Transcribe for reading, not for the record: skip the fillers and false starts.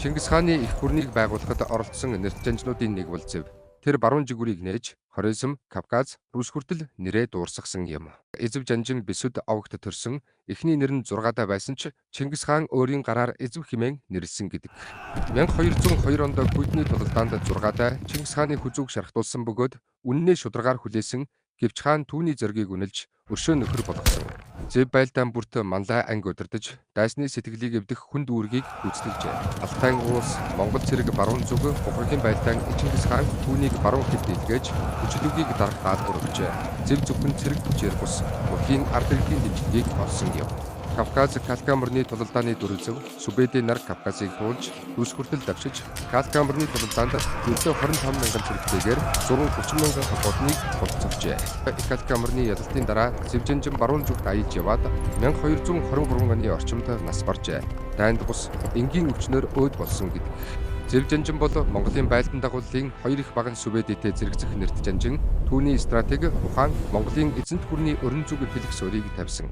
Чингис хааны их гүрнийг байгуулахад оролцсон нэрт жанжнуудын нэг бол Зэв. Тэр баруун жигүүрийг нээж Хорезм, Кавказ, Рус хүртэл нэрээ дуурсгасан юм. Эзэв Жанжин Бисүд овогт төрсөн. Эхний нэр нь 6 байсан ч Чингис хаан өөрийн гараар Эзэв хэмээн нэрлсэн гэдэг. 1202 онд Гүйтний тулалдаанд 6 Чингис хааны хүзүүг шархтуулсан бөгөөд үнэнээ шударгаар хүлээсэн. Гэвч хаан түүний зоригийг үнэлж өршөө нөхөр болгосон. Зэв байлдаан бүрт манлай анги удирдаж дайсны сэтгэлийг эвдэх хүн дүүргийг гүйцэтгэжээ. Алтай улс Монгол цэрэг баруун зүг Бухархын байлдаан Чингис хаан түүнийг баруун хэд дэлгээж хүчлөгийг дарах даалгавар өгчээ. Зэв зөвхөн цэрэг хүчээр бус Мөхийн ард иргэдийн дэмжлэгийг олсон юм. Кавказ Калкамрны тулалдааны дөрөв Сүбэдийн нар Кавказыг туулж Рус хүртэл давшиж Калкамрны тулалдаанд ердөө 25 мянган цэрэгтэйгээр 130 мянган хавхуудныг тулцвчээ. Калкамрны ялалтын дараа Зэв Жанжин баруун зүгт аялж яваад 1223 оны орчимд нас баржээ. Дайнд бус энгийн өвчнөр өөд болсон гэдэг. Зэв Жанжин бол Монголын байлдан дагууллын хоёр их баган Сүбэдэтэй зэрэгцэх нэрт Жанжин, түүний стратеги ухаан Монголын эзэнт гүрний өрн зүг хэлэх суурийг тавьсан.